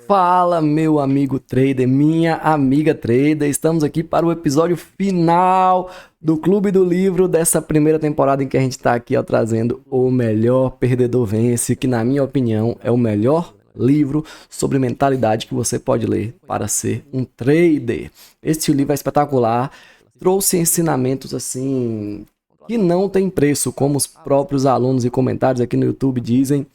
Fala, meu amigo trader, minha amiga trader, estamos aqui para o episódio final do Clube do Livro dessa primeira temporada em que a gente está aqui trazendo o melhor Perdedor Vence, que na minha opinião é o melhor livro sobre mentalidade que você pode ler para ser um trader. Este livro é espetacular, trouxe ensinamentos assim que não tem preço, como os próprios alunos e comentários aqui no YouTube dizem.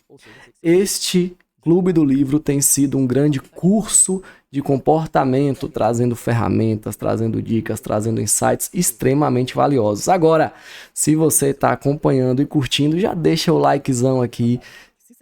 Este Clube do Livro tem sido um grande curso de comportamento, trazendo ferramentas, trazendo dicas, trazendo insights extremamente valiosos. Agora, se você está acompanhando e curtindo, já deixa o likezão aqui.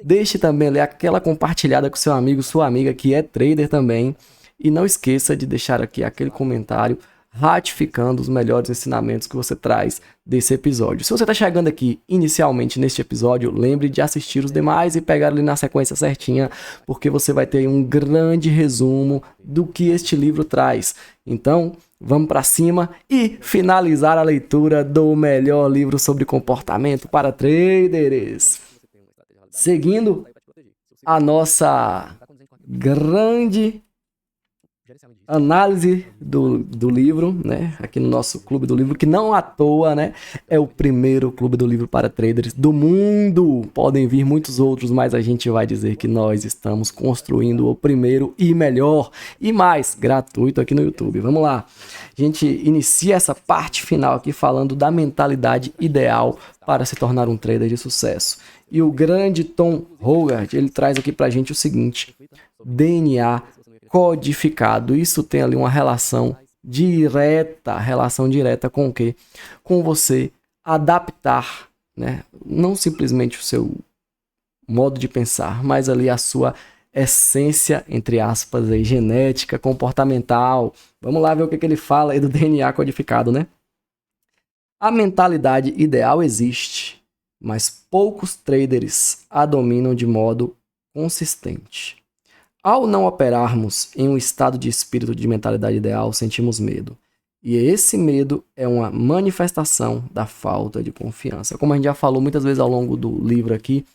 Deixe também ali aquela compartilhada com seu amigo, sua amiga que é trader também. E não esqueça de deixar aqui aquele comentário ratificando os melhores ensinamentos que você traz desse episódio. Se você está chegando aqui inicialmente neste episódio, lembre de assistir os demais e pegar ali na sequência certinha, porque você vai ter um grande resumo do que este livro traz. Então, vamos para cima e finalizar a leitura do melhor livro sobre comportamento para traders. Seguindo a nossa grande análise do livro, né? Aqui no nosso Clube do Livro, que não à toa, né? É o primeiro Clube do Livro para traders do mundo. Podem vir muitos outros, mas a gente vai dizer que nós estamos construindo o primeiro e melhor e mais gratuito aqui no YouTube. Vamos lá. A gente inicia essa parte final aqui falando da mentalidade ideal para se tornar um trader de sucesso. E o grande Tom Hogarth, ele traz aqui pra gente o seguinte: DNA codificado. Isso tem ali uma relação direta com o quê? Com você adaptar, né? Não simplesmente o seu modo de pensar, mas ali a sua essência, entre aspas, aí, genética, comportamental. Vamos lá ver o que ele fala aí do DNA codificado, né? A mentalidade ideal existe, mas poucos traders a dominam de modo consistente. Ao não operarmos em um estado de espírito de mentalidade ideal, sentimos medo. E esse medo é uma manifestação da falta de confiança. Como a gente já falou muitas vezes ao longo do livro aqui,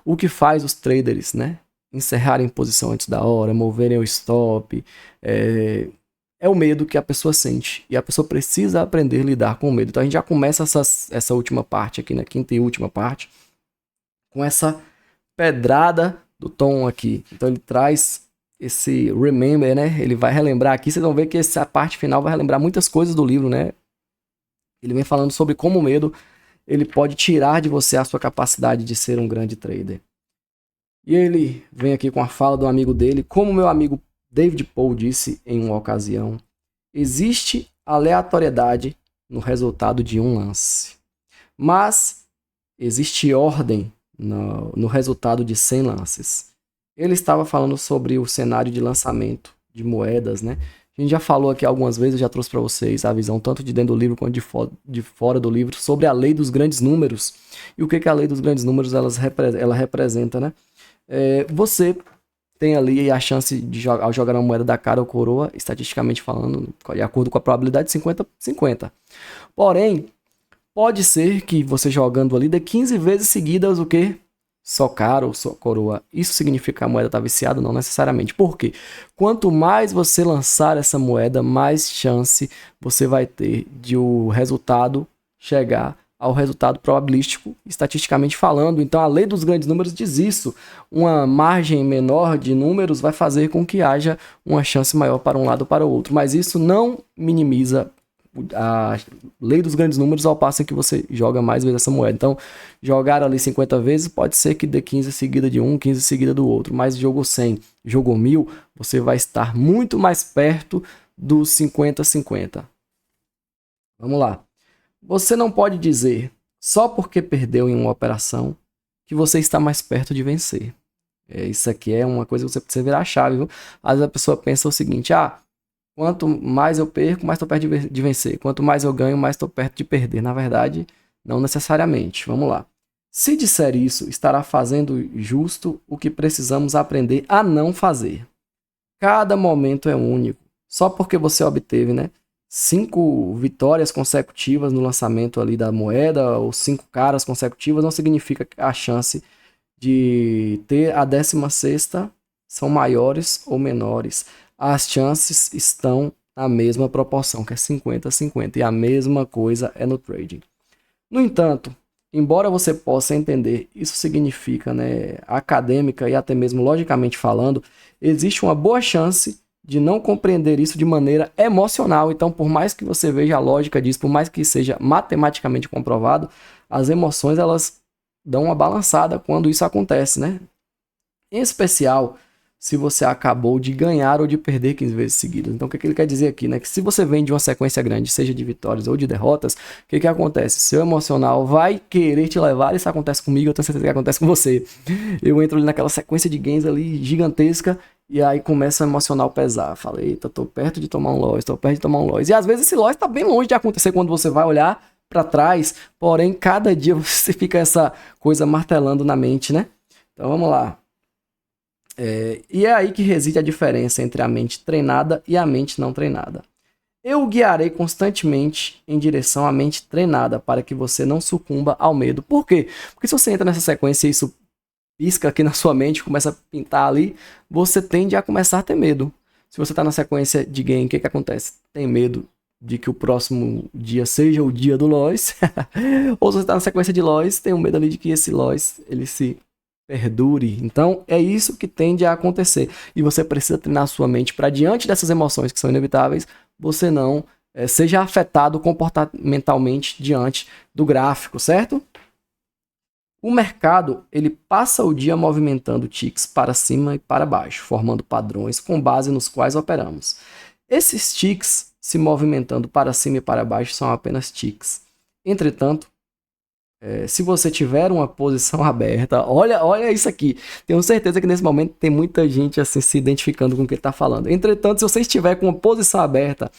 o que faz os traders, né, encerrarem posição antes da hora, moverem o stop, é o medo que a pessoa sente. E a pessoa precisa aprender a lidar com o medo. Então a gente já começa essa última parte aqui, na quinta e última parte, com essa pedrada do Tom aqui. Então ele traz esse remember, né? Ele vai relembrar aqui, vocês vão ver que essa parte final vai relembrar muitas coisas do livro, né? Ele vem falando sobre como o medo ele pode tirar de você a sua capacidade de ser um grande trader. E ele vem aqui com a fala do amigo dele, como meu amigo David Paul disse em uma ocasião: existe aleatoriedade no resultado de um lance, mas existe ordem no resultado de 100 lances. Ele estava falando sobre o cenário de lançamento de moedas, né? A gente já falou aqui algumas vezes, eu já trouxe para vocês a visão tanto de dentro do livro quanto de fora do livro sobre a lei dos grandes números. E o que a lei dos grandes números ela representa, né? Você tem ali a chance de ao jogar uma moeda da cara ou coroa, estatisticamente falando, de acordo com a probabilidade 50-50. Porém, pode ser que você jogando ali dê 15 vezes seguidas o quê? Só cara ou só coroa. Isso significa que a moeda está viciada? Não necessariamente. Por quê? Quanto mais você lançar essa moeda, mais chance você vai ter de o resultado chegar ao resultado probabilístico, estatisticamente falando. Então a lei dos grandes números diz isso. Uma margem menor de números vai fazer com que haja uma chance maior para um lado ou para o outro. Mas isso não minimiza a lei dos grandes números ao passo em que você joga mais vezes essa moeda. Então, jogar ali 50 vezes, pode ser que dê 15 seguida de um, 15 seguida do outro. Mas jogou 100, jogou 1000, você vai estar muito mais perto dos 50-50. Vamos lá. Você não pode dizer, só porque perdeu em uma operação, que você está mais perto de vencer. Isso aqui é uma coisa que você precisa virar a chave, viu? Às vezes a pessoa pensa o seguinte: quanto mais eu perco, mais estou perto de vencer. Quanto mais eu ganho, mais estou perto de perder. Na verdade, não necessariamente. Vamos lá. Se disser isso, estará fazendo justo o que precisamos aprender a não fazer. Cada momento é único. Só porque você obteve, 5 vitórias consecutivas no lançamento ali da moeda, ou 5 caras consecutivas, não significa a chance de ter a 16ª são maiores ou menores. As chances estão na mesma proporção, que é 50-50, e a mesma coisa é no trading. No entanto, embora você possa entender, isso significa, né, acadêmica e até mesmo logicamente falando, existe uma boa chance de não compreender isso de maneira emocional. Então, por mais que você veja a lógica disso, por mais que seja matematicamente comprovado, as emoções elas dão uma balançada quando isso acontece, né? Em especial, se você acabou de ganhar ou de perder 15 vezes seguidas. Então, o que ele quer dizer aqui, né? Que se você vem de uma sequência grande, seja de vitórias ou de derrotas, o que acontece? Seu emocional vai querer te levar, isso acontece comigo, eu tenho certeza que acontece com você. Eu entro ali naquela sequência de gains ali gigantesca, e aí começa o emocional pesar. Falei, eita, tô perto de tomar um loss, tô perto de tomar um loss. E às vezes esse loss tá bem longe de acontecer quando você vai olhar para trás, porém, cada dia você fica essa coisa martelando na mente, né? Então, vamos lá. E é aí que reside a diferença entre a mente treinada e a mente não treinada. Eu o guiarei constantemente em direção à mente treinada para que você não sucumba ao medo. Por quê? Porque se você entra nessa sequência e isso pisca aqui na sua mente, começa a pintar ali, você tende a começar a ter medo. Se você está na sequência de game, o que acontece? Tem medo de que o próximo dia seja o dia do loss. Ou se você está na sequência de loss, tem um medo ali de que esse loss ele se perdure. Então, é isso que tende a acontecer. E você precisa treinar a sua mente para, diante dessas emoções que são inevitáveis, você não seja afetado comportamentalmente diante do gráfico, certo? O mercado, ele passa o dia movimentando ticks para cima e para baixo, formando padrões com base nos quais operamos. Esses ticks se movimentando para cima e para baixo são apenas ticks. Entretanto, se você tiver uma posição aberta, olha isso aqui. Tenho certeza que nesse momento tem muita gente assim se identificando com o que ele está falando. Entretanto, se você estiver com uma posição aberta,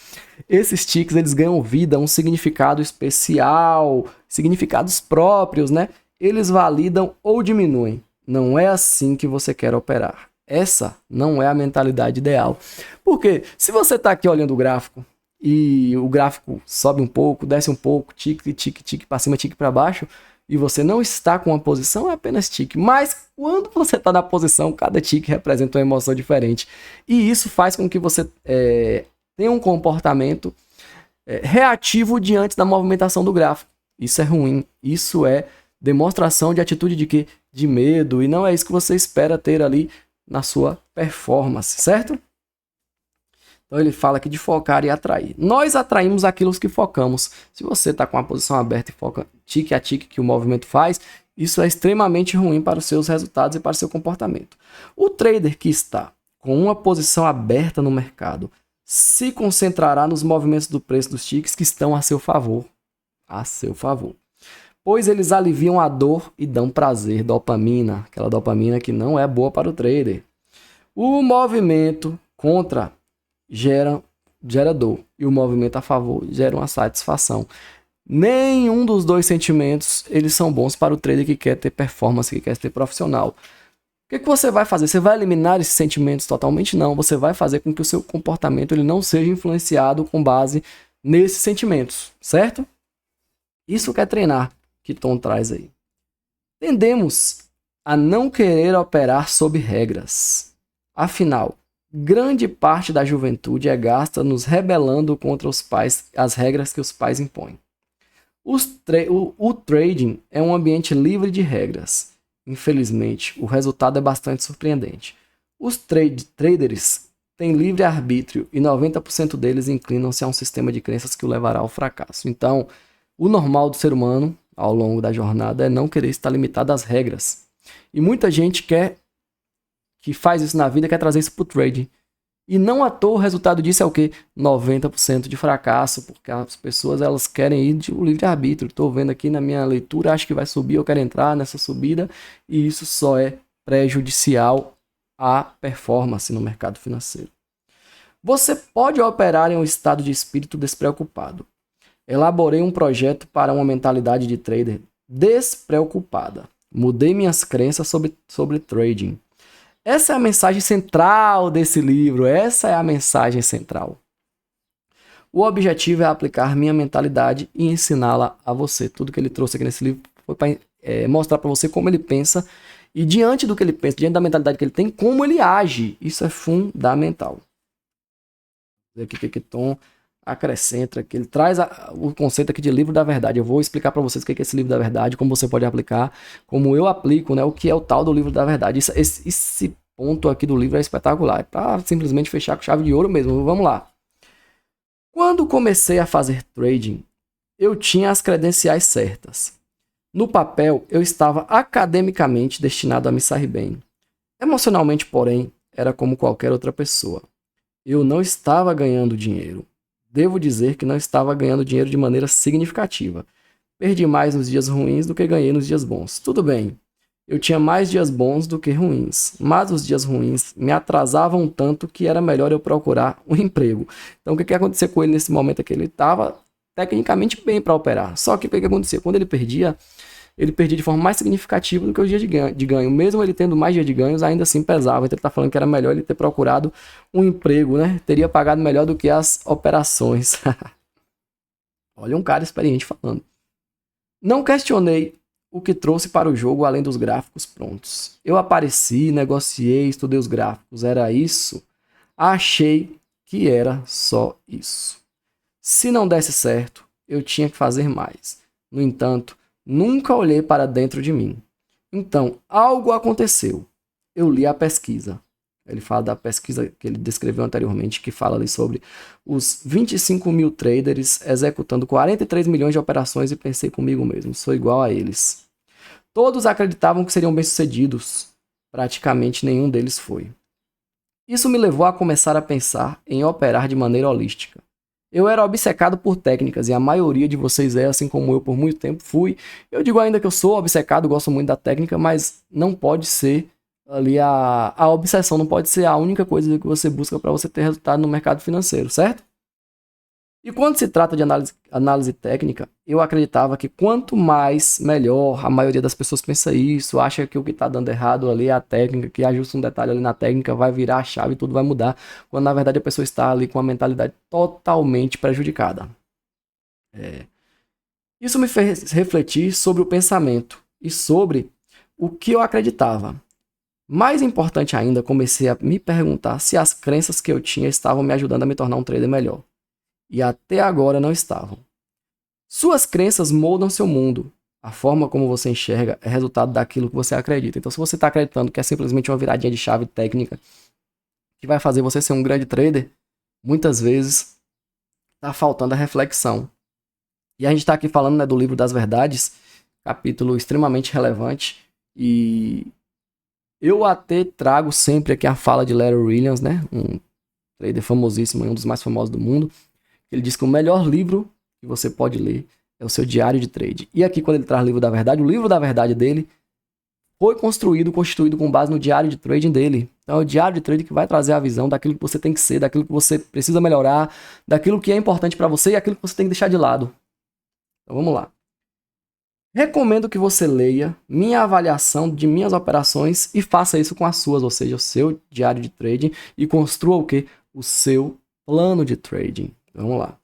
esses ticks eles ganham vida, um significado especial, significados próprios, né? Eles validam ou diminuem. Não é assim que você quer operar. Essa não é a mentalidade ideal. Porque se você está aqui olhando o gráfico e o gráfico sobe um pouco, desce um pouco, tique, tique, tique para cima, tique para baixo, e você não está com uma posição, é apenas tique. Mas quando você está na posição, cada tique representa uma emoção diferente. E isso faz com que você tenha um comportamento reativo diante da movimentação do gráfico. Isso é ruim. Isso é demonstração de atitude de quê? De medo. E não é isso que você espera ter ali na sua performance, certo? Então ele fala aqui de focar e atrair. Nós atraímos aquilo que focamos. Se você está com a posição aberta e foca tique a tique que o movimento faz, isso é extremamente ruim para os seus resultados e para o seu comportamento. O trader que está com uma posição aberta no mercado se concentrará nos movimentos do preço dos tiques que estão a seu favor. A seu favor. Pois eles aliviam a dor e dão prazer, dopamina, aquela dopamina que não é boa para o trader. O movimento contra gera dor e o movimento a favor gera uma satisfação. Nenhum dos dois sentimentos eles são bons para o trader que quer ter performance, que quer ser profissional. O que você vai fazer? Você vai eliminar esses sentimentos totalmente? Não. Você vai fazer com que o seu comportamento ele não seja influenciado com base nesses sentimentos, certo? Isso quer treinar, que Tom traz aí. Tendemos a não querer operar sob regras. Afinal, grande parte da juventude é gasta nos rebelando contra os pais, as regras que os pais impõem. O trading é um ambiente livre de regras. Infelizmente, o resultado é bastante surpreendente. Os traders têm livre arbítrio e 90% deles inclinam-se a um sistema de crenças que o levará ao fracasso. Então, o normal do ser humano, ao longo da jornada, é não querer estar limitado às regras. E muita gente que faz isso na vida, quer trazer isso para o trading. E não à toa o resultado disso é o quê? 90% de fracasso, porque as pessoas elas querem ir de livre-arbítrio. Estou vendo aqui na minha leitura, acho que vai subir, eu quero entrar nessa subida, e isso só é prejudicial à performance no mercado financeiro. Você pode operar em um estado de espírito despreocupado. Elaborei um projeto para uma mentalidade de trader despreocupada. Mudei minhas crenças sobre trading. Essa é a mensagem central desse livro. Essa é a mensagem central. O objetivo é aplicar minha mentalidade e ensiná-la a você. Tudo que ele trouxe aqui nesse livro foi para mostrar para você como ele pensa E diante do que ele pensa, diante da mentalidade que ele tem, como ele age. Isso é fundamental. Aqui que Tom acrescenta, que ele traz o conceito aqui de livro da verdade. Eu vou explicar para vocês o que é esse livro da verdade, como você pode aplicar, como eu aplico, né, o que é o tal do livro da verdade. Esse ponto aqui do livro é espetacular, é para simplesmente fechar com chave de ouro mesmo. Vamos lá. Quando comecei a fazer trading, eu tinha as credenciais certas. No papel, eu estava academicamente destinado a me sair bem. Emocionalmente, porém, era como qualquer outra pessoa. Eu não estava ganhando dinheiro. Devo dizer que não estava ganhando dinheiro de maneira significativa. Perdi mais nos dias ruins do que ganhei nos dias bons. Tudo bem, eu tinha mais dias bons do que ruins, mas os dias ruins me atrasavam tanto que era melhor eu procurar um emprego. Então, o que aconteceu com ele nesse momento aqui? Ele estava tecnicamente bem para operar. Só que o que acontecia? Quando ele perdia de forma mais significativa do que os dias de ganho. Mesmo ele tendo mais dias de ganhos, ainda assim pesava. Então ele está falando que era melhor ele ter procurado um emprego, né? Teria pagado melhor do que as operações. Olha um cara experiente falando. Não questionei o que trouxe para o jogo além dos gráficos prontos. Eu apareci, negociei, estudei os gráficos. Era isso? Achei que era só isso. Se não desse certo, eu tinha que fazer mais. No entanto, nunca olhei para dentro de mim. Então, algo aconteceu. Eu li a pesquisa. Ele fala da pesquisa que ele descreveu anteriormente, que fala ali sobre os 25 mil traders executando 43 milhões de operações e pensei comigo mesmo, sou igual a eles. Todos acreditavam que seriam bem-sucedidos. Praticamente nenhum deles foi. Isso me levou a começar a pensar em operar de maneira holística. Eu era obcecado por técnicas e a maioria de vocês é, assim como eu por muito tempo fui. Eu digo ainda que eu sou obcecado, gosto muito da técnica, mas não pode ser ali a obsessão, não pode ser a única coisa que você busca para você ter resultado no mercado financeiro, certo? E quando se trata de análise técnica, eu acreditava que quanto mais, melhor. A maioria das pessoas pensa isso, acha que o que está dando errado ali é a técnica, que ajusta um detalhe ali na técnica, vai virar a chave e tudo vai mudar, quando na verdade a pessoa está ali com a mentalidade totalmente prejudicada. Isso me fez refletir sobre o pensamento e sobre o que eu acreditava. Mais importante ainda, comecei a me perguntar se as crenças que eu tinha estavam me ajudando a me tornar um trader melhor. E até agora não estavam. Suas crenças moldam seu mundo. A forma como você enxerga é resultado daquilo que você acredita. Então, se você está acreditando que é simplesmente uma viradinha de chave técnica que vai fazer você ser um grande trader, muitas vezes está faltando a reflexão. E a gente está aqui falando, né, do livro das verdades, capítulo extremamente relevante. E eu até trago sempre aqui a fala de Larry Williams, né, um trader famosíssimo, um dos mais famosos do mundo. Ele diz que o melhor livro que você pode ler é o seu diário de trade. E aqui, quando ele traz o livro da verdade dele foi constituído com base no diário de trading dele. Então é o diário de trading que vai trazer a visão daquilo que você tem que ser, daquilo que você precisa melhorar, daquilo que é importante para você e aquilo que você tem que deixar de lado. Então vamos lá. Recomendo que você leia minha avaliação de minhas operações e faça isso com as suas, ou seja, o seu diário de trading, e construa o quê? O seu plano de trading. Vamos lá.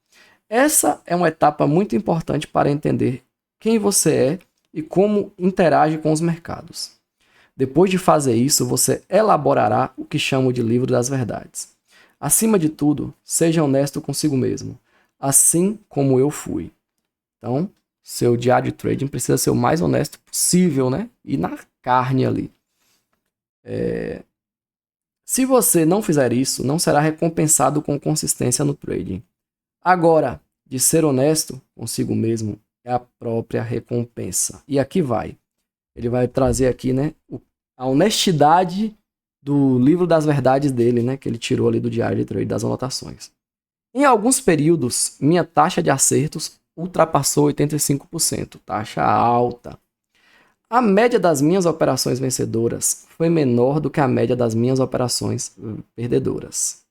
Essa é uma etapa muito importante para entender quem você é e como interage com os mercados. Depois de fazer isso, você elaborará o que chamo de livro das verdades. Acima de tudo, seja honesto consigo mesmo, assim como eu fui. Então, seu diário de trading precisa ser o mais honesto possível, né? E na carne ali. Se você não fizer isso, não será recompensado com consistência no trading. Agora, de ser honesto consigo mesmo é a própria recompensa. E aqui vai. Ele vai trazer aqui, né, a honestidade do livro das verdades dele, né, que ele tirou ali do diário de trade, das anotações. Em alguns períodos, minha taxa de acertos ultrapassou 85%, taxa alta. A média das minhas operações vencedoras foi menor do que a média das minhas operações perdedoras.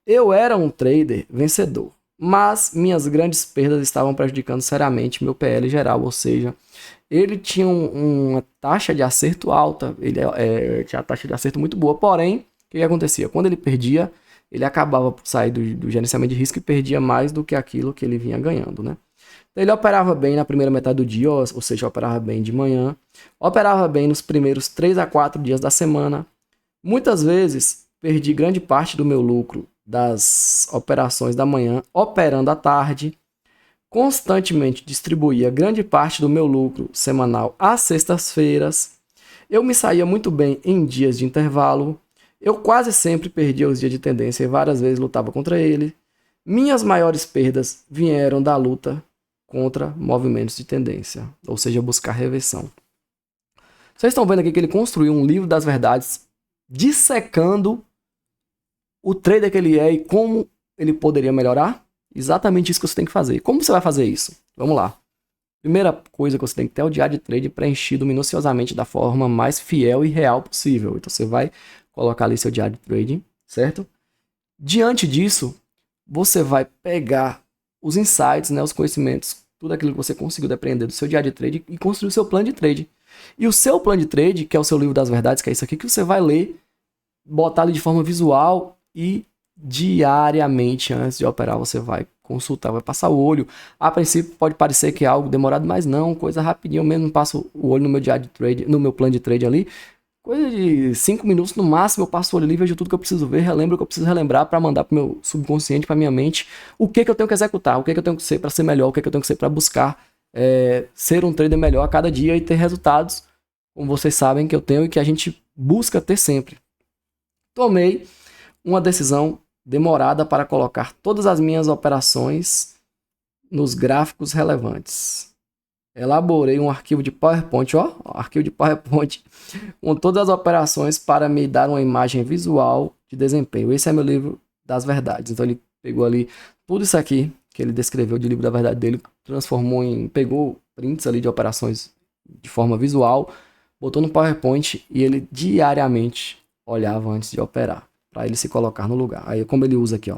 Eu era um trader vencedor, mas minhas grandes perdas estavam prejudicando seriamente meu PL geral, ou seja, ele tinha uma taxa de acerto alta, ele tinha a taxa de acerto muito boa, porém, o que acontecia? Quando ele perdia, ele acabava por sair do gerenciamento de risco e perdia mais do que aquilo que ele vinha ganhando, né? Então, ele operava bem na primeira metade do dia, ou seja, operava bem de manhã, operava bem nos primeiros 3 a 4 dias da semana. Muitas vezes, perdi grande parte do meu lucro das operações da manhã operando à tarde. Constantemente distribuía grande parte do meu lucro semanal às sextas-feiras. Eu me saía muito bem em dias de intervalo. Eu quase sempre perdia os dias de tendência e várias vezes lutava contra ele. Minhas maiores perdas vieram da luta contra movimentos de tendência, ou seja, buscar reversão. Vocês estão vendo aqui que ele construiu um livro das verdades dissecando o trader que ele é e como ele poderia melhorar? Exatamente isso que você tem que fazer. Como você vai fazer isso? Vamos lá. Primeira coisa que você tem que ter é o diário de trade preenchido minuciosamente da forma mais fiel e real possível. Então você vai colocar ali seu diário de trading, certo? Diante disso, você vai pegar os insights, né, os conhecimentos, tudo aquilo que você conseguiu depreender do seu diário de trade e construir o seu plano de trade. E o seu plano de trade, que é o seu livro das verdades, que é isso aqui que você vai ler, botar ali de forma visual e diariamente antes de operar você vai consultar, vai passar o olho. A princípio pode parecer que é algo demorado, mas não, coisa rapidinho. Eu mesmo passo o olho no meu diário de trade, no meu plano de trade ali, coisa de 5 minutos no máximo, eu passo o olho ali, vejo tudo que eu preciso ver, relembro o que eu preciso relembrar para mandar para o meu subconsciente, para minha mente, o que eu tenho que executar, o que eu tenho que ser para ser melhor, o que eu tenho que ser para buscar ser um trader melhor a cada dia e ter resultados, como vocês sabem que eu tenho e que a gente busca ter sempre. Tomei uma decisão demorada para colocar todas as minhas operações nos gráficos relevantes. Elaborei um arquivo de PowerPoint, arquivo de PowerPoint com todas as operações para me dar uma imagem visual de desempenho. Esse é meu livro das verdades. Então ele pegou ali tudo isso aqui que ele descreveu de livro da verdade dele, pegou prints ali de operações de forma visual, botou no PowerPoint e ele diariamente olhava antes de operar, para ele se colocar no lugar. Aí como ele usa aqui,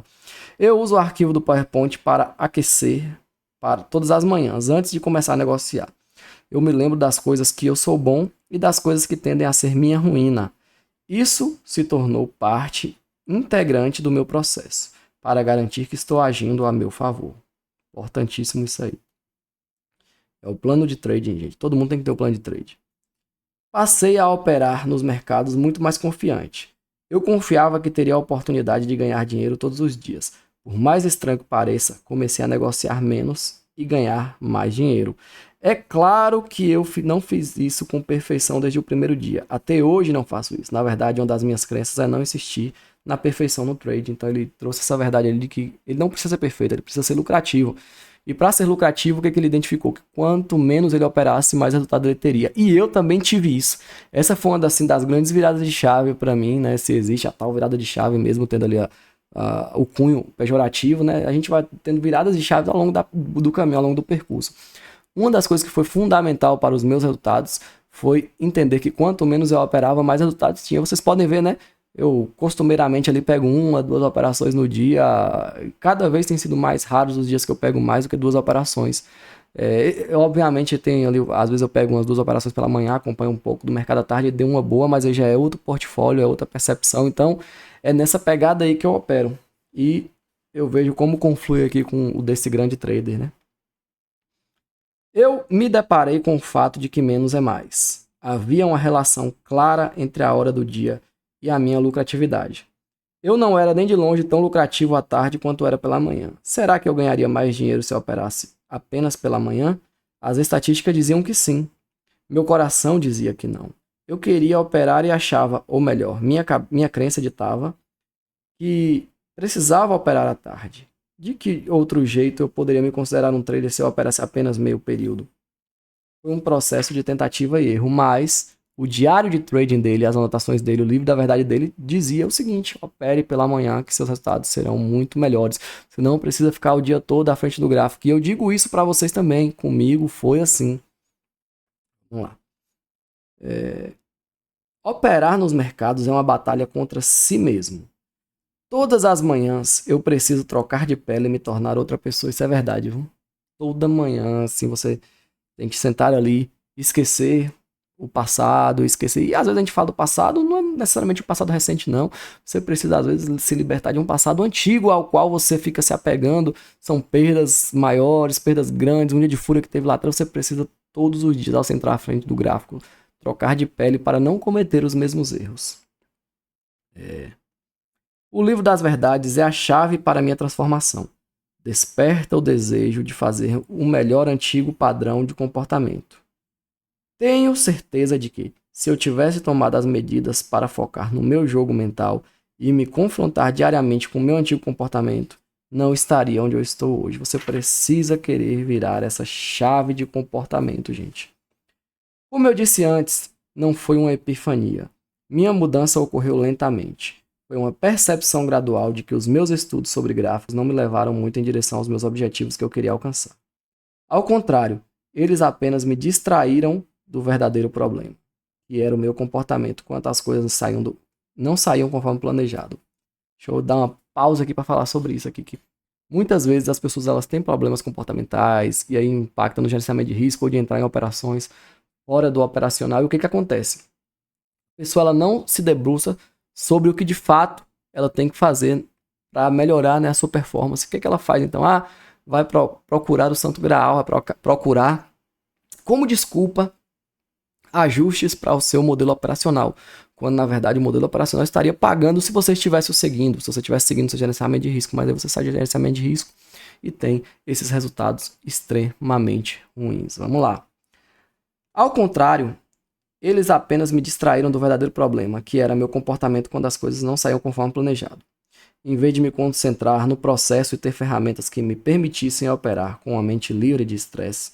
eu uso o arquivo do PowerPoint para aquecer para todas as manhãs, antes de começar a negociar. Eu me lembro das coisas que eu sou bom e das coisas que tendem a ser minha ruína. Isso se tornou parte integrante do meu processo, para garantir que estou agindo a meu favor. Importantíssimo isso aí. É o plano de trading, gente. Todo mundo tem que ter o plano de trade. Passei a operar nos mercados muito mais confiante. Eu confiava que teria a oportunidade de ganhar dinheiro todos os dias. Por mais estranho que pareça, comecei a negociar menos e ganhar mais dinheiro. É claro que eu não fiz isso com perfeição desde o primeiro dia. Até hoje não faço isso. Na verdade, uma das minhas crenças é não insistir na perfeição no trade. Então ele trouxe essa verdade ali de que ele não precisa ser perfeito, ele precisa ser lucrativo. E para ser lucrativo, o que ele identificou? Que quanto menos ele operasse, mais resultado ele teria. E eu também tive isso. Essa foi uma das grandes viradas de chave para mim, né? Se existe a tal virada de chave mesmo, tendo ali o cunho pejorativo, né? A gente vai tendo viradas de chave ao longo do caminho, ao longo do percurso. Uma das coisas que foi fundamental para os meus resultados foi entender que quanto menos eu operava, mais resultados tinha. Vocês podem ver, né? Eu costumeiramente ali pego 1 a 2 operações no dia. Cada vez tem sido mais raros os dias que eu pego mais do que 2 operações. Obviamente tem ali, às vezes eu pego umas 2 operações pela manhã, acompanho um pouco do mercado à tarde, dei uma boa, mas aí já é outro portfólio, é outra percepção. Então é nessa pegada aí que eu opero. E eu vejo como conflui aqui com o desse grande trader, né? Eu me deparei com o fato de que menos é mais. Havia uma relação clara entre a hora do dia e a minha lucratividade. Eu não era nem de longe tão lucrativo à tarde quanto era pela manhã. Será que eu ganharia mais dinheiro se eu operasse apenas pela manhã? As estatísticas diziam que sim. Meu coração dizia que não. Eu queria operar e achava, ou melhor, minha crença ditava que precisava operar à tarde. De que outro jeito eu poderia me considerar um trader se eu operasse apenas meio período? Foi um processo de tentativa e erro, mas o diário de trading dele, as anotações dele, o livro da verdade dele, dizia o seguinte: opere pela manhã que seus resultados serão muito melhores. Você não precisa ficar o dia todo à frente do gráfico. E eu digo isso para vocês também. Comigo foi assim. Vamos lá. Operar nos mercados é uma batalha contra si mesmo. Todas as manhãs eu preciso trocar de pele e me tornar outra pessoa. Isso é verdade, viu? Toda manhã, assim, você tem que sentar ali, esquecer o passado, esquecer. E às vezes a gente fala do passado, não é necessariamente o passado recente, não. Você precisa, às vezes, se libertar de um passado antigo ao qual você fica se apegando. São perdas maiores, perdas grandes, um dia de fúria que teve lá atrás. Você precisa, todos os dias, ao você entrar à frente do gráfico, trocar de pele para não cometer os mesmos erros. O livro das verdades é a chave para a minha transformação. Desperta o desejo de fazer o melhor antigo padrão de comportamento. Tenho certeza de que, se eu tivesse tomado as medidas para focar no meu jogo mental e me confrontar diariamente com o meu antigo comportamento, não estaria onde eu estou hoje. Você precisa querer virar essa chave de comportamento, gente. Como eu disse antes, não foi uma epifania. Minha mudança ocorreu lentamente. Foi uma percepção gradual de que os meus estudos sobre gráficos não me levaram muito em direção aos meus objetivos que eu queria alcançar. Ao contrário, eles apenas me distraíram do verdadeiro problema, que era o meu comportamento quando as coisas não saíam conforme planejado. Deixa eu dar uma pausa aqui para falar sobre isso aqui, que muitas vezes as pessoas elas têm problemas comportamentais e aí impactam no gerenciamento de risco ou de entrar em operações fora do operacional. E o que acontece? A pessoa ela não se debruça sobre o que de fato ela tem que fazer para melhorar, né, a sua performance. O que ela faz então? Vai procurar o Santo Graal, vai procurar como desculpa ajustes para o seu modelo operacional, quando na verdade o modelo operacional estaria pagando se você estivesse o seguindo, se você estivesse seguindo seu gerenciamento de risco, mas aí você sai de gerenciamento de risco e tem esses resultados extremamente ruins. Vamos lá. Ao contrário, eles apenas me distraíram do verdadeiro problema, que era meu comportamento quando as coisas não saíam conforme planejado. Em vez de me concentrar no processo e ter ferramentas que me permitissem operar com a mente livre de estresse,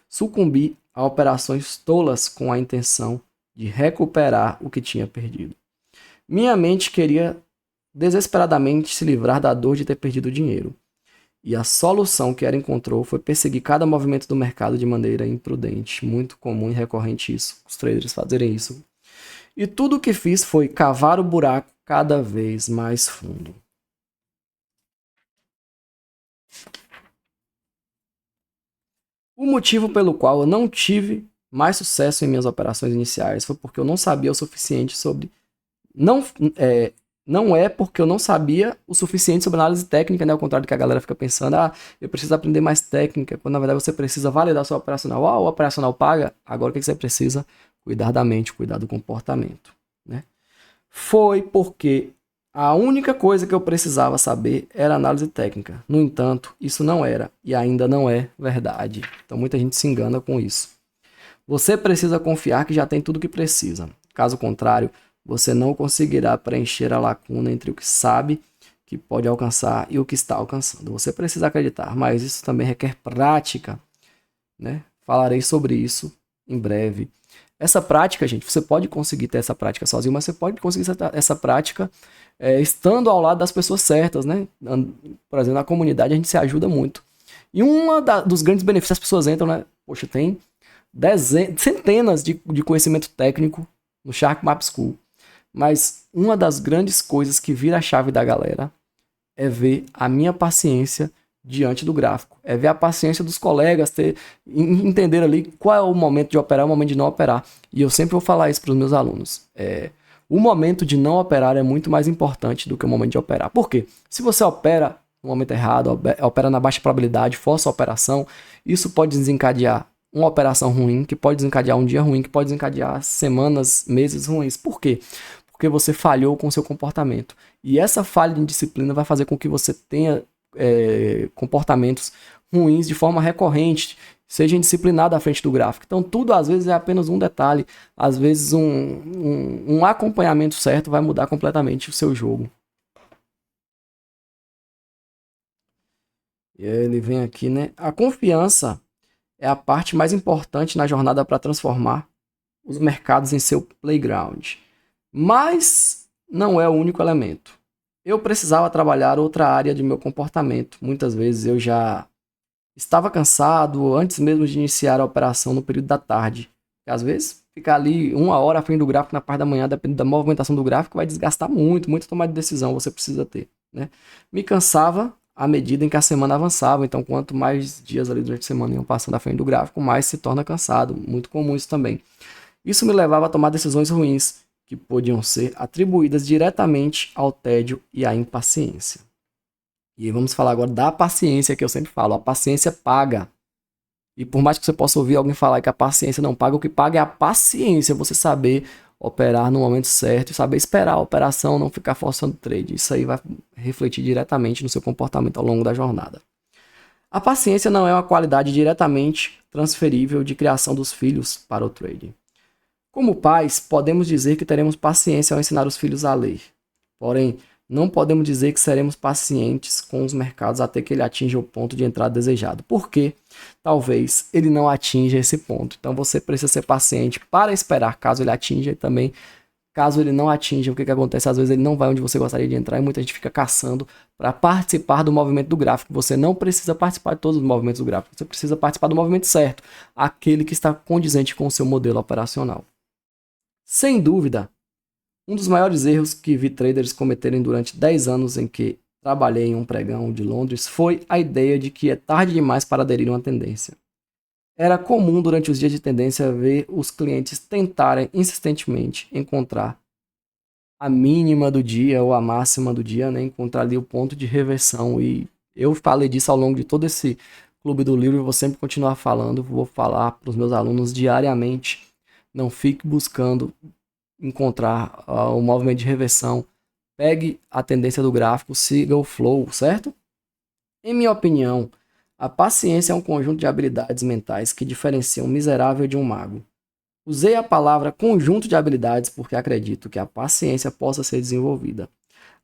sucumbi a operações tolas com a intenção de recuperar o que tinha perdido. Minha mente queria desesperadamente se livrar da dor de ter perdido dinheiro. E a solução que ela encontrou foi perseguir cada movimento do mercado de maneira imprudente. Muito comum e recorrente isso, os traders fazerem isso. E tudo o que fiz foi cavar o buraco cada vez mais fundo. O motivo pelo qual eu não tive mais sucesso em minhas operações iniciais foi porque eu não sabia o suficiente sobre... Não é porque eu não sabia o suficiente sobre análise técnica, né? Ao contrário do que a galera fica pensando, eu preciso aprender mais técnica, quando na verdade você precisa validar seu operacional. O operacional paga, agora o que você precisa? Cuidar da mente, cuidar do comportamento, né? Foi porque a única coisa que eu precisava saber era análise técnica. No entanto, isso não era e ainda não é verdade. Então muita gente se engana com isso. Você precisa confiar que já tem tudo o que precisa. Caso contrário, você não conseguirá preencher a lacuna entre o que sabe que pode alcançar e o que está alcançando. Você precisa acreditar, mas isso também requer prática, né? Falarei sobre isso em breve. Essa prática, gente, você pode conseguir ter essa prática sozinho, mas você pode conseguir essa prática estando ao lado das pessoas certas, né? Por exemplo, na comunidade a gente se ajuda muito. E dos grandes benefícios as pessoas entram, né? Poxa, tem centenas de conhecimento técnico no Shark Map School. Mas uma das grandes coisas que vira a chave da galera é ver a minha paciência diante do gráfico. É ver a paciência dos colegas, entender ali qual é o momento de operar e o momento de não operar. E eu sempre vou falar isso para os meus alunos. O momento de não operar é muito mais importante do que o momento de operar. Por quê? Se você opera no momento errado, opera na baixa probabilidade, força a operação, isso pode desencadear uma operação ruim, que pode desencadear um dia ruim, que pode desencadear semanas, meses ruins. Por quê? Porque você falhou com o seu comportamento. E essa falha de disciplina vai fazer com que você tenha comportamentos ruins de forma recorrente, seja indisciplinado à frente do gráfico. Então tudo às vezes é apenas um detalhe, às vezes um acompanhamento certo vai mudar completamente o seu jogo. E aí ele vem aqui, né? A confiança é a parte mais importante na jornada para transformar os mercados em seu playground. Mas não é o único elemento. Eu precisava trabalhar outra área de meu comportamento. Muitas vezes eu já estava cansado antes mesmo de iniciar a operação no período da tarde. Porque, às vezes, ficar ali 1 hora à frente do gráfico na parte da manhã, dependendo da movimentação do gráfico, vai desgastar muito tomada de decisão você precisa ter, né? Me cansava à medida em que a semana avançava. Então, quanto mais dias ali durante a semana iam passando à frente do gráfico, mais se torna cansado. Muito comum isso também. Isso me levava a tomar decisões ruins, que podiam ser atribuídas diretamente ao tédio e à impaciência. E vamos falar agora da paciência, que eu sempre falo. A paciência paga. E por mais que você possa ouvir alguém falar que a paciência não paga, o que paga é a paciência, você saber operar no momento certo e saber esperar a operação, não ficar forçando o trade. Isso aí vai refletir diretamente no seu comportamento ao longo da jornada. A paciência não é uma qualidade diretamente transferível de criação dos filhos para o trading. Como pais, podemos dizer que teremos paciência ao ensinar os filhos a ler. Porém, não podemos dizer que seremos pacientes com os mercados até que ele atinja o ponto de entrada desejado. Por quê? Talvez ele não atinja esse ponto. Então você precisa ser paciente para esperar caso ele atinja e também caso ele não atinja. O que acontece? Às vezes ele não vai onde você gostaria de entrar e muita gente fica caçando para participar do movimento do gráfico. Você não precisa participar de todos os movimentos do gráfico. Você precisa participar do movimento certo, aquele que está condizente com o seu modelo operacional. Sem dúvida, um dos maiores erros que vi traders cometerem durante 10 anos em que trabalhei em um pregão de Londres foi a ideia de que é tarde demais para aderir a uma tendência. Era comum durante os dias de tendência ver os clientes tentarem insistentemente encontrar a mínima do dia ou a máxima do dia, né? Encontrar ali o ponto de reversão. E eu falei disso ao longo de todo esse Clube do Livro e vou sempre continuar falando, vou falar para os meus alunos diariamente. Não fique buscando encontrar o movimento de reversão. Pegue a tendência do gráfico, siga o flow, certo? Em minha opinião, a paciência é um conjunto de habilidades mentais que diferenciam um miserável de um mago. Usei a palavra conjunto de habilidades porque acredito que a paciência possa ser desenvolvida.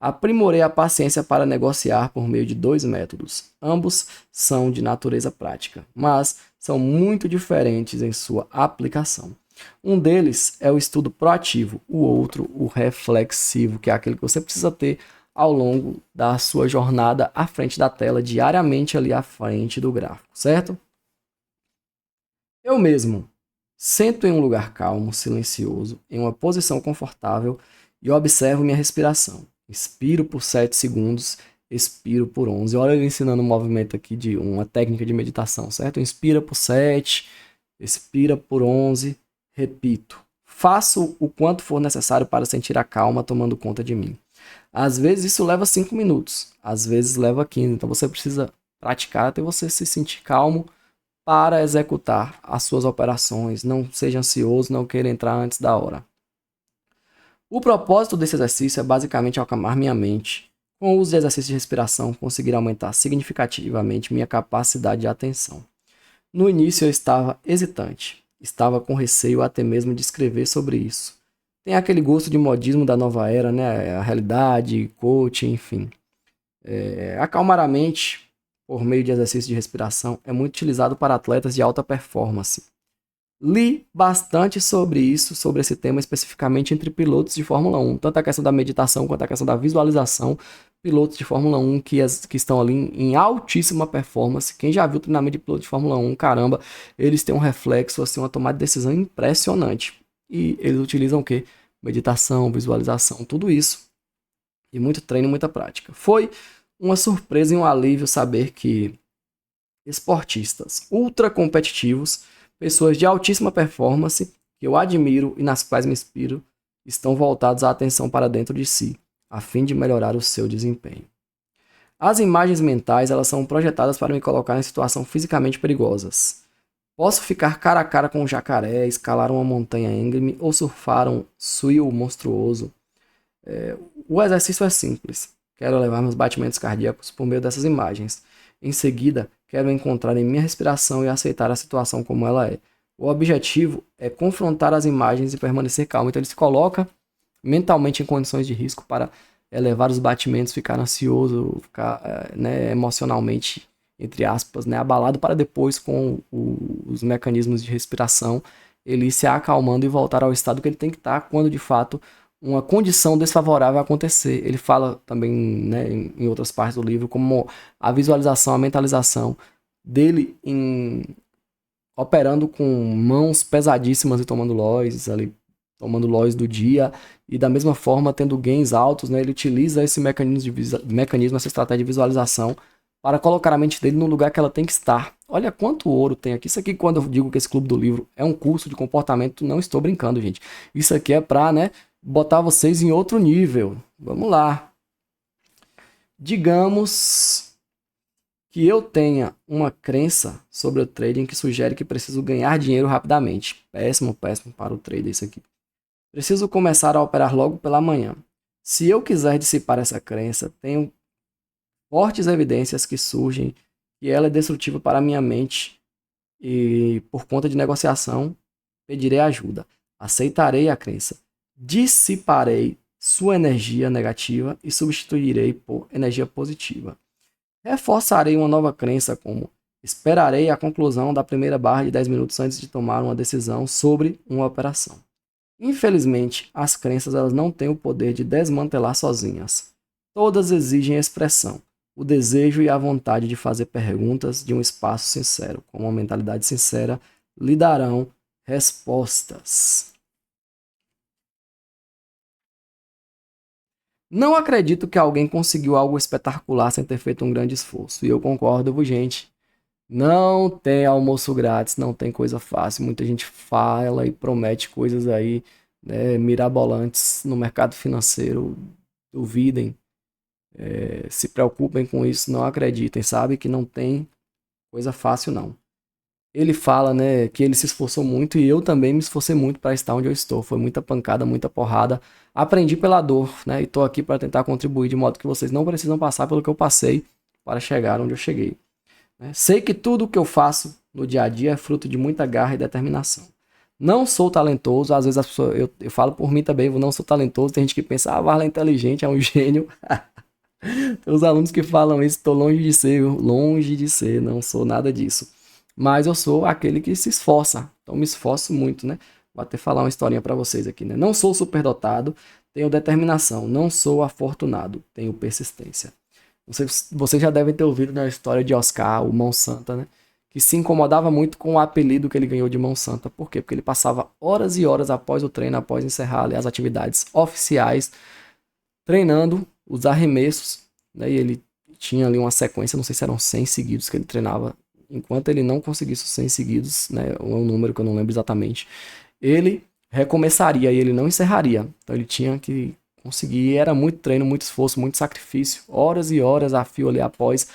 Aprimorei a paciência para negociar por meio de 2 métodos. Ambos são de natureza prática, mas são muito diferentes em sua aplicação. Um deles é o estudo proativo, o outro o reflexivo, que é aquele que você precisa ter ao longo da sua jornada à frente da tela, diariamente ali à frente do gráfico, certo? Eu mesmo sento em um lugar calmo, silencioso, em uma posição confortável e observo minha respiração. Inspiro por 7 segundos, expiro por 11. Olha ele ensinando um movimento aqui de uma técnica de meditação, certo? Inspira por 7, expira por 11. Repito, faço o quanto for necessário para sentir a calma tomando conta de mim. Às vezes isso leva 5 minutos, às vezes leva 15. Então você precisa praticar até você se sentir calmo para executar as suas operações. Não seja ansioso, não queira entrar antes da hora. O propósito desse exercício é basicamente acalmar minha mente. Com o uso de exercícios de respiração, conseguir aumentar significativamente minha capacidade de atenção. No início eu estava hesitante. Estava com receio até mesmo de escrever sobre isso. Tem aquele gosto de modismo da nova era, né? A realidade, coaching, enfim. Acalmar a mente por meio de exercício de respiração é muito utilizado para atletas de alta performance. Li bastante sobre isso, sobre esse tema especificamente entre pilotos de Fórmula 1. Tanto a questão da meditação quanto a questão da visualização. Pilotos de Fórmula 1 que estão ali em altíssima performance. Quem já viu o treinamento de piloto de Fórmula 1, caramba, eles têm um reflexo, assim, uma tomada de decisão impressionante. E eles utilizam o quê? Meditação, visualização, tudo isso. E muito treino, muita prática. Foi uma surpresa e um alívio saber que esportistas ultra competitivos, pessoas de altíssima performance, que eu admiro e nas quais me inspiro, estão voltados a atenção para dentro de si, a fim de melhorar o seu desempenho. As imagens mentais, elas são projetadas para me colocar em situações fisicamente perigosas. Posso ficar cara a cara com um jacaré, escalar uma montanha íngreme ou surfar um swell monstruoso. O exercício é simples. Quero levar meus batimentos cardíacos por meio dessas imagens. Em seguida, quero encontrar em minha respiração e aceitar a situação como ela é. O objetivo é confrontar as imagens e permanecer calmo. Então ele se coloca mentalmente em condições de risco para elevar os batimentos, ficar ansioso, ficar emocionalmente, entre aspas, abalado, para depois, com os mecanismos de respiração, ele ir se acalmando e voltar ao estado que ele tem que estar quando, de fato, uma condição desfavorável acontecer. Ele fala também, em outras partes do livro, como a visualização, a mentalização dele operando com mãos pesadíssimas e tomando loss ali, tomando loss do dia, e da mesma forma tendo gains altos, ele utiliza esse mecanismo, essa estratégia de visualização para colocar a mente dele no lugar que ela tem que estar. Olha quanto ouro tem aqui. Isso aqui, quando eu digo que esse Clube do Livro é um curso de comportamento, não estou brincando, gente. Isso aqui é para, né, botar vocês em outro nível. Vamos lá. Digamos que eu tenha uma crença sobre o trading que sugere que preciso ganhar dinheiro rapidamente. Péssimo, péssimo para o trader isso aqui. Preciso começar a operar logo pela manhã. Se eu quiser dissipar essa crença, tenho fortes evidências que surgem que ela é destrutiva para a minha mente e, por conta de negociação, pedirei ajuda. Aceitarei a crença. Dissiparei sua energia negativa e substituirei por energia positiva. Reforçarei uma nova crença como esperarei a conclusão da primeira barra de 10 minutos antes de tomar uma decisão sobre uma operação. Infelizmente, as crenças elas não têm o poder de desmantelar sozinhas. Todas exigem expressão, o desejo e a vontade de fazer perguntas de um espaço sincero. Com uma mentalidade sincera, lhe darão respostas. Não acredito que alguém conseguiu algo espetacular sem ter feito um grande esforço. E eu concordo, gente. Não tem almoço grátis, não tem coisa fácil. Muita gente fala e promete coisas aí, né, mirabolantes no mercado financeiro. Duvidem, se preocupem com isso, não acreditem. Sabe que não tem coisa fácil, não. Ele fala, né, que ele se esforçou muito e eu também me esforcei muito para estar onde eu estou. Foi muita pancada, muita porrada. Aprendi pela dor, né, e estou aqui para tentar contribuir de modo que vocês não precisam passar pelo que eu passei para chegar onde eu cheguei. Sei que tudo o que eu faço no dia a dia é fruto de muita garra e determinação. Não sou talentoso, às vezes as pessoas, eu falo por mim também, eu não sou talentoso. Tem gente que pensa, ah, Varla é inteligente, é um gênio. Tem os alunos que falam isso, estou longe de ser, não sou nada disso. Mas eu sou aquele que se esforça, então me esforço muito, né? Vou até falar uma historinha para vocês aqui, né? Não sou superdotado, tenho determinação. Não sou afortunado, tenho persistência. Vocês já devem ter ouvido na história de Oscar, o Mão Santa, né? Que se incomodava muito com o apelido que ele ganhou de Mão Santa. Por quê? Porque ele passava horas e horas após o treino, após encerrar ali as atividades oficiais, treinando os arremessos, né? E ele tinha ali uma sequência, não sei se eram 100 seguidos que ele treinava. Enquanto ele não conseguisse os 100 seguidos, né, é um número que eu não lembro exatamente, ele recomeçaria e ele não encerraria. Então ele tinha que conseguir, era muito treino, muito esforço, muito sacrifício, horas e horas a fio ali após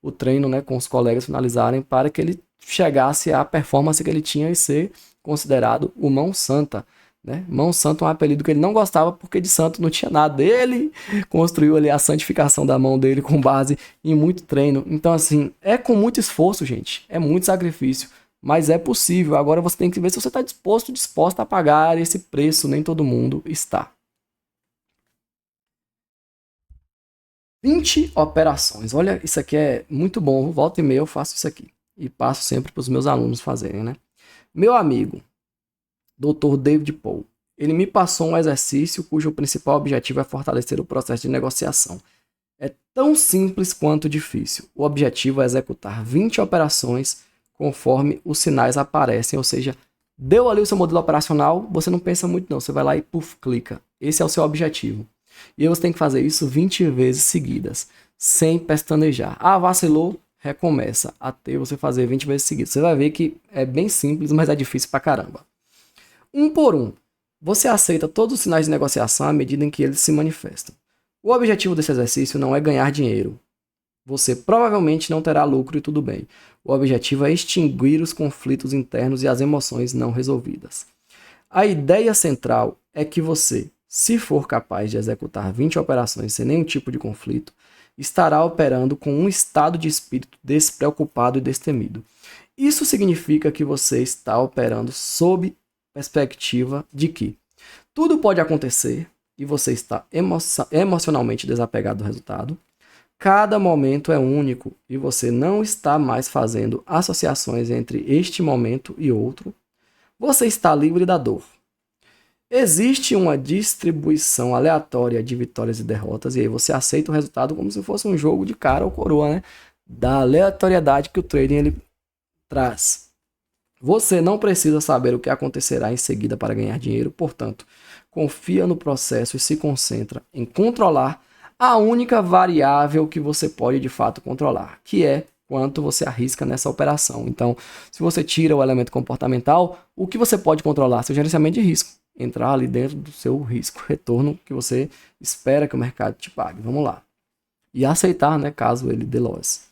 o treino, né, com os colegas finalizarem, para que ele chegasse à performance que ele tinha e ser considerado o Mão Santa. Né? Mão Santa é um apelido que ele não gostava porque de santo não tinha nada. Ele construiu ali a santificação da mão dele com base em muito treino. Então, assim, é com muito esforço, gente. É muito sacrifício, mas é possível. Agora você tem que ver se você está disposta a pagar esse preço. Nem todo mundo está. 20 operações. Olha, isso aqui é muito bom. Volta e meia eu faço isso aqui. E passo sempre para os meus alunos fazerem, né? Meu amigo, Dr. David Paul, ele me passou um exercício cujo principal objetivo é fortalecer o processo de negociação. É tão simples quanto difícil. O objetivo é executar 20 operações conforme os sinais aparecem, ou seja, deu ali o seu modelo operacional, você não pensa muito não, você vai lá e clica. Esse é o seu objetivo. E aí você tem que fazer isso 20 vezes seguidas, sem pestanejar. Ah, vacilou? Recomeça até você fazer 20 vezes seguidas. Você vai ver que é bem simples, mas é difícil pra caramba. Um por um, você aceita todos os sinais de negociação à medida em que eles se manifestam. O objetivo desse exercício não é ganhar dinheiro. Você provavelmente não terá lucro e tudo bem. O objetivo é extinguir os conflitos internos e as emoções não resolvidas. A ideia central é que você, se for capaz de executar 20 operações sem nenhum tipo de conflito, estará operando com um estado de espírito despreocupado e destemido. Isso significa que você está operando sob perspectiva de que tudo pode acontecer e você está emocionalmente desapegado do resultado. Cada momento é único e você não está mais fazendo associações entre este momento e outro. Você está livre da dor. Existe uma distribuição aleatória de vitórias e derrotas e aí você aceita o resultado como se fosse um jogo de cara ou coroa, né? Da aleatoriedade que o trading ele traz. Você não precisa saber o que acontecerá em seguida para ganhar dinheiro, portanto, confia no processo e se concentra em controlar a única variável que você pode de fato controlar, que é quanto você arrisca nessa operação. Então, se você tira o elemento comportamental, o que você pode controlar? Seu gerenciamento de risco. Entrar ali dentro do seu risco, retorno que você espera que o mercado te pague. Vamos lá. E aceitar, né, caso ele dê loss.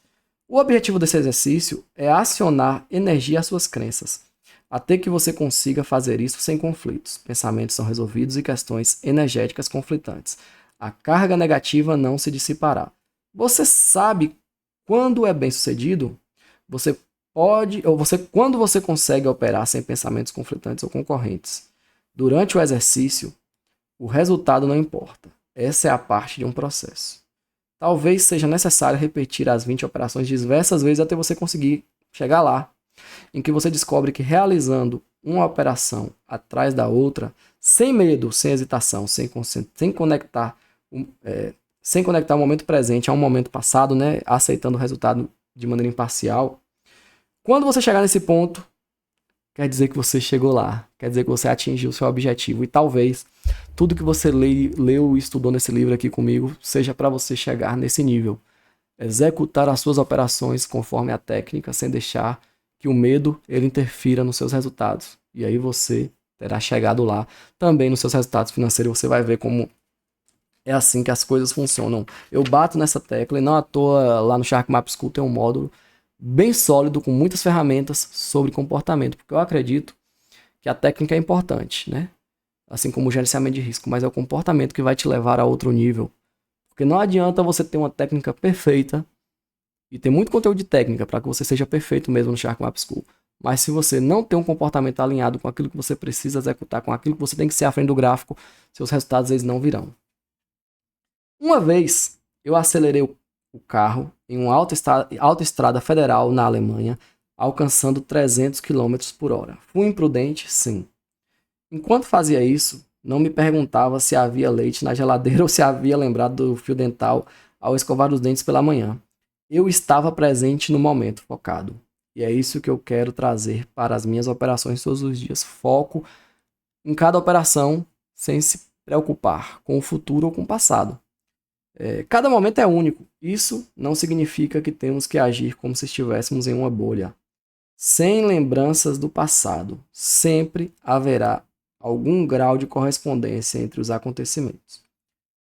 O objetivo desse exercício é acionar energia às suas crenças, até que você consiga fazer isso sem conflitos. Pensamentos são resolvidos e questões energéticas conflitantes. A carga negativa não se dissipará. Você sabe quando é bem sucedido? Você pode, quando você consegue operar sem pensamentos conflitantes ou concorrentes. Durante o exercício, o resultado não importa. Essa é a parte de um processo. Talvez seja necessário repetir as 20 operações diversas vezes até você conseguir chegar lá, em que você descobre que realizando uma operação atrás da outra, sem medo, sem hesitação, sem conectar o momento presente a um momento passado, né, aceitando o resultado de maneira imparcial. Quando você chegar nesse ponto, quer dizer que você chegou lá, quer dizer que você atingiu o seu objetivo. E talvez tudo que você leu e estudou nesse livro aqui comigo seja para você chegar nesse nível. Executar as suas operações conforme a técnica, sem deixar que o medo ele interfira nos seus resultados. E aí você terá chegado lá. Também nos seus resultados financeiros você vai ver como é assim que as coisas funcionam. Eu bato nessa tecla e não à toa lá no Shark Map School tem um módulo bem sólido, com muitas ferramentas sobre comportamento, porque eu acredito que a técnica é importante, né? Assim como o gerenciamento de risco, mas é o comportamento que vai te levar a outro nível. Porque não adianta você ter uma técnica perfeita, e tem muito conteúdo de técnica para que você seja perfeito mesmo no Shark Map School, mas se você não tem um comportamento alinhado com aquilo que você precisa executar, com aquilo que você tem que ser à frente do gráfico, seus resultados eles não virão. Uma vez eu acelerei o carro em uma autoestrada federal na Alemanha, alcançando 300 km por hora. Fui imprudente? Sim. Enquanto fazia isso, não me perguntava se havia leite na geladeira ou se havia lembrado do fio dental ao escovar os dentes pela manhã. Eu estava presente no momento, focado. E é isso que eu quero trazer para as minhas operações todos os dias. Foco em cada operação, sem se preocupar com o futuro ou com o passado. Cada momento é único. Isso não significa que temos que agir como se estivéssemos em uma bolha. Sem lembranças do passado, sempre haverá algum grau de correspondência entre os acontecimentos.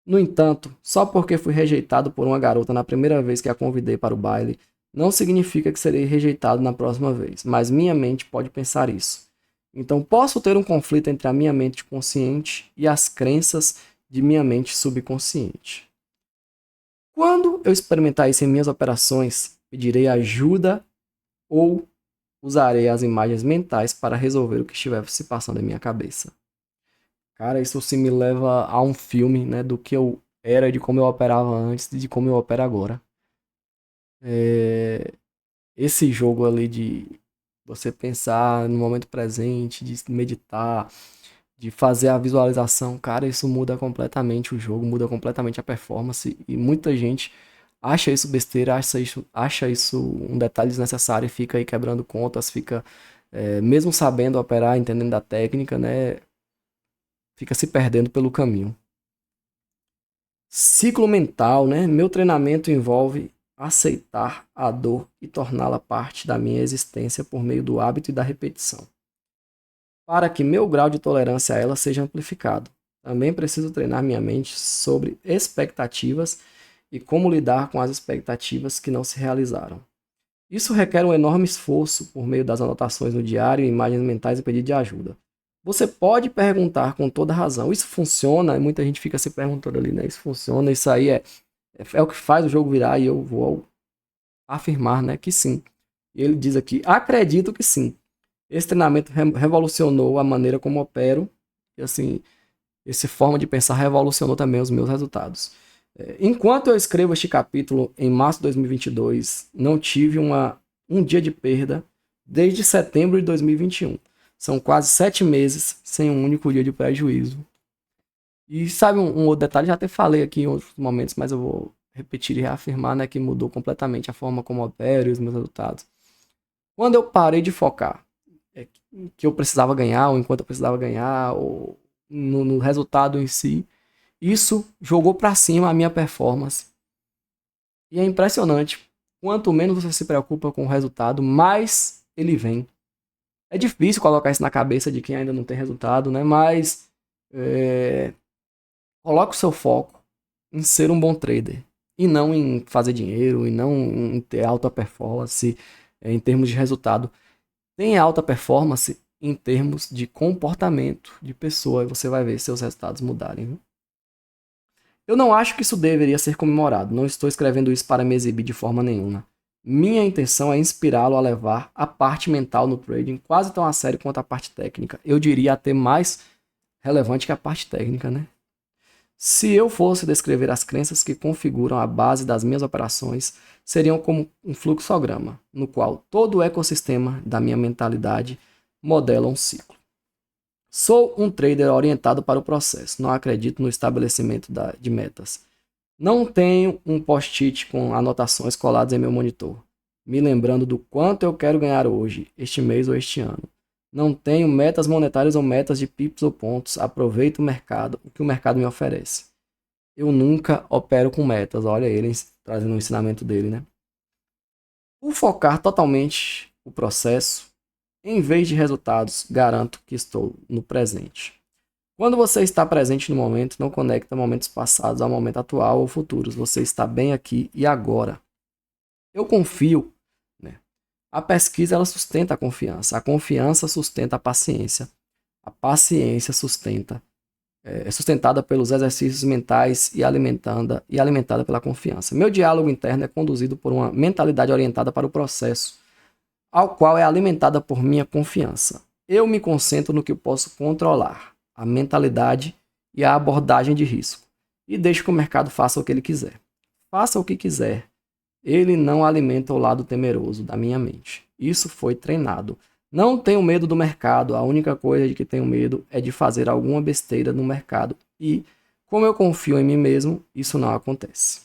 No entanto, só porque fui rejeitado por uma garota na primeira vez que a convidei para o baile, não significa que serei rejeitado na próxima vez, mas minha mente pode pensar isso. Então posso ter um conflito entre a minha mente consciente e as crenças de minha mente subconsciente. Quando eu experimentar isso em minhas operações, pedirei ajuda ou usarei as imagens mentais para resolver o que estiver se passando em minha cabeça. Cara, isso sim me leva a um filme, né, do que eu era, de como eu operava antes e de como eu opero agora. Esse jogo ali de você pensar no momento presente, de meditar, de fazer a visualização, cara, isso muda completamente o jogo, muda completamente a performance e muita gente acha isso besteira, acha isso um detalhe desnecessário e fica aí quebrando contas, fica, mesmo sabendo operar, entendendo da técnica, né, fica se perdendo pelo caminho. Ciclo mental, né? Meu treinamento envolve aceitar a dor e torná-la parte da minha existência por meio do hábito e da repetição, para que meu grau de tolerância a ela seja amplificado. Também preciso treinar minha mente sobre expectativas e como lidar com as expectativas que não se realizaram. Isso requer um enorme esforço por meio das anotações no diário, imagens mentais e pedido de ajuda. Você pode perguntar com toda razão, isso funciona? E muita gente fica se perguntando ali, né? Isso funciona, isso aí é o que faz o jogo virar, e eu vou afirmar, né, que sim. E ele diz aqui, acredito que sim. Esse treinamento revolucionou a maneira como opero, e assim, essa forma de pensar revolucionou também os meus resultados. Enquanto eu escrevo este capítulo, em março de 2022, não tive um dia de perda desde setembro de 2021. São quase 7 meses sem um único dia de prejuízo. E sabe um outro detalhe, já até falei aqui em outros momentos, mas eu vou repetir e reafirmar, né, que mudou completamente a forma como opero e os meus resultados. Quando eu parei de focar que eu precisava ganhar, ou enquanto eu precisava ganhar, ou no resultado em si, Isso jogou para cima a minha performance. E é impressionante. Quanto menos você se preocupa com o resultado, mais ele vem. É difícil colocar isso na cabeça de quem ainda não tem resultado, né? Mas coloque o seu foco em ser um bom trader. E não em fazer dinheiro, e não em ter alta performance em termos de resultado. Tenha alta performance em termos de comportamento de pessoa. E você vai ver seus resultados mudarem. Viu? Eu não acho que isso deveria ser comemorado. Não estou escrevendo isso para me exibir de forma nenhuma. Minha intenção é inspirá-lo a levar a parte mental no trading quase tão a sério quanto a parte técnica. Eu diria até mais relevante que a parte técnica, né? Se eu fosse descrever as crenças que configuram a base das minhas operações, seriam como um fluxograma, no qual todo o ecossistema da minha mentalidade modela um ciclo. Sou um trader orientado para o processo, não acredito no estabelecimento de metas. Não tenho um post-it com anotações coladas em meu monitor, me lembrando do quanto eu quero ganhar hoje, este mês ou este ano. Não tenho metas monetárias ou metas de pips ou pontos. Aproveito o mercado, o que o mercado me oferece. Eu nunca opero com metas. Olha ele trazendo o ensinamento dele, né? Por focar totalmente o processo, em vez de resultados, garanto que estou no presente. Quando você está presente no momento, não conecta momentos passados ao momento atual ou futuros. Você está bem aqui e agora. Eu confio, né? A pesquisa ela sustenta a confiança sustenta a paciência paciência é sustentada pelos exercícios mentais e alimentada pela confiança. Meu diálogo interno é conduzido por uma mentalidade orientada para o processo, ao qual é alimentada por minha confiança. Eu me concentro no que eu posso controlar, a mentalidade e a abordagem de risco, e deixo que o mercado faça o que ele quiser. Faça o que quiser. Ele não alimenta o lado temeroso da minha mente. Isso foi treinado. Não tenho medo do mercado. A única coisa de que tenho medo é de fazer alguma besteira no mercado. E, como eu confio em mim mesmo, isso não acontece.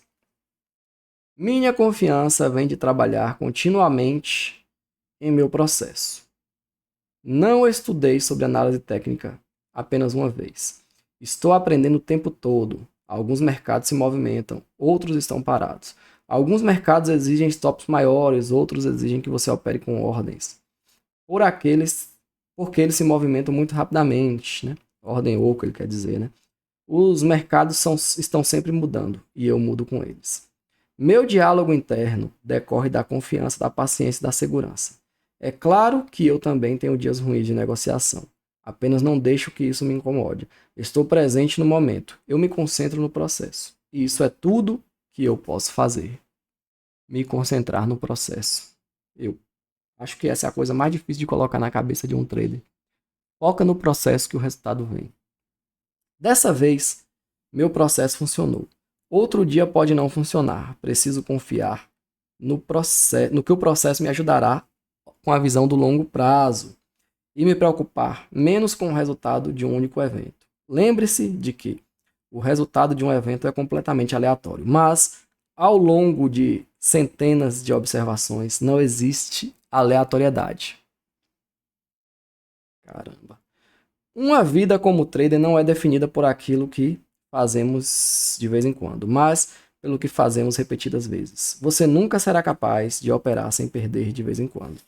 Minha confiança vem de trabalhar continuamente em meu processo. Não estudei sobre análise técnica apenas uma vez. Estou aprendendo o tempo todo. Alguns mercados se movimentam, outros estão parados. Alguns mercados exigem stops maiores, outros exigem que você opere com ordens. Porque eles se movimentam muito rapidamente, né? Ordem oca, ele quer dizer, né? Os mercados estão sempre mudando e eu mudo com eles. Meu diálogo interno decorre da confiança, da paciência e da segurança. É claro que eu também tenho dias ruins de negociação. Apenas não deixo que isso me incomode. Estou presente no momento. Eu me concentro no processo. E isso é tudo que eu posso fazer. Me concentrar no processo. Eu acho que essa é a coisa mais difícil de colocar na cabeça de um trader. Foca no processo que o resultado vem. Dessa vez, meu processo funcionou. Outro dia pode não funcionar. Preciso confiar no que o processo me ajudará com a visão do longo prazo e me preocupar menos com o resultado de um único evento. Lembre-se de que o resultado de um evento é completamente aleatório, mas ao longo de centenas de observações não existe aleatoriedade. Caramba. Uma vida como trader não é definida por aquilo que fazemos de vez em quando, mas pelo que fazemos repetidas vezes. Você nunca será capaz de operar sem perder de vez em quando.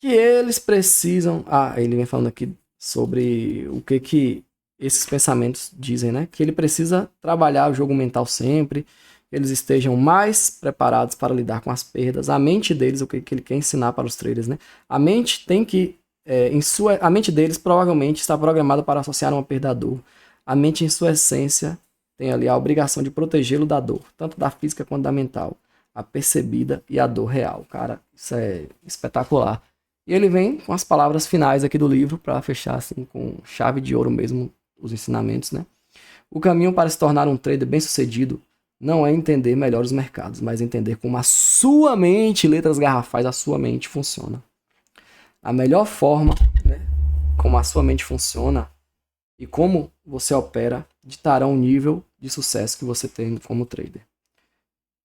Que eles precisam... ele vem falando aqui sobre o que esses pensamentos dizem, né? Que ele precisa trabalhar o jogo mental sempre, que eles estejam mais preparados para lidar com as perdas. A mente deles, o que ele quer ensinar para os traders, né? A mente tem que... a mente deles provavelmente está programada para associar uma perda à dor. A mente, em sua essência, tem ali a obrigação de protegê-lo da dor, tanto da física quanto da mental, a percebida e a dor real. Cara, isso é espetacular. E ele vem com as palavras finais aqui do livro para fechar assim com chave de ouro mesmo os ensinamentos, né? O caminho para se tornar um trader bem-sucedido não é entender melhor os mercados, mas entender como a sua mente, letras garrafais, a sua mente funciona. A melhor forma, né, como a sua mente funciona e como você opera ditará o nível de sucesso que você tem como trader.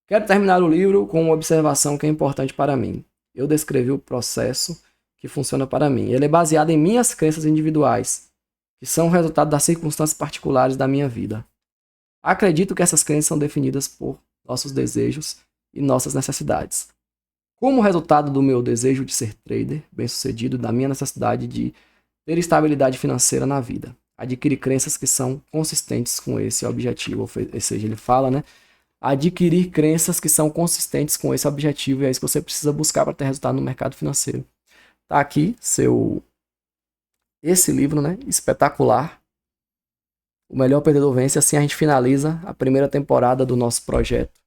Quero terminar o livro com uma observação que é importante para mim. Eu descrevi o processo que funciona para mim. Ele é baseado em minhas crenças individuais que são resultado das circunstâncias particulares da minha vida. Acredito que essas crenças são definidas por nossos desejos e nossas necessidades. Como resultado do meu desejo de ser trader bem-sucedido, da minha necessidade de ter estabilidade financeira na vida, adquirir crenças que são consistentes com esse objetivo, ou seja, ele fala, né? Adquirir crenças que são consistentes com esse objetivo, e é isso que você precisa buscar para ter resultado no mercado financeiro. Tá aqui esse livro, né? Espetacular. O Melhor Perdedor Vence. Assim a gente finaliza a primeira temporada do nosso projeto.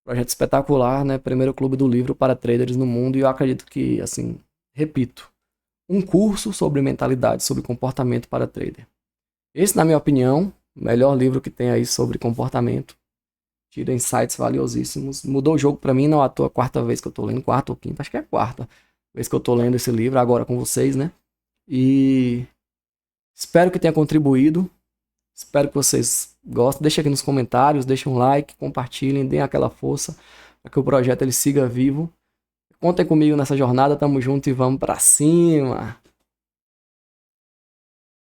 Projeto espetacular, né? Primeiro clube do livro para traders no mundo. E eu acredito que, assim, repito, um curso sobre mentalidade, sobre comportamento para trader. Esse, na minha opinião, o melhor livro que tem aí sobre comportamento. Tira insights valiosíssimos. Mudou o jogo para mim, não à toa, quarta vez que eu tô lendo, quarta ou quinta, acho que é a quarta vez que eu tô lendo esse livro, agora com vocês, né? E espero que tenha contribuído. Espero que vocês gostem. Deixem aqui nos comentários, deixem um like, compartilhem, deem aquela força para que o projeto ele siga vivo. Contem comigo nessa jornada, tamo junto e vamos para cima!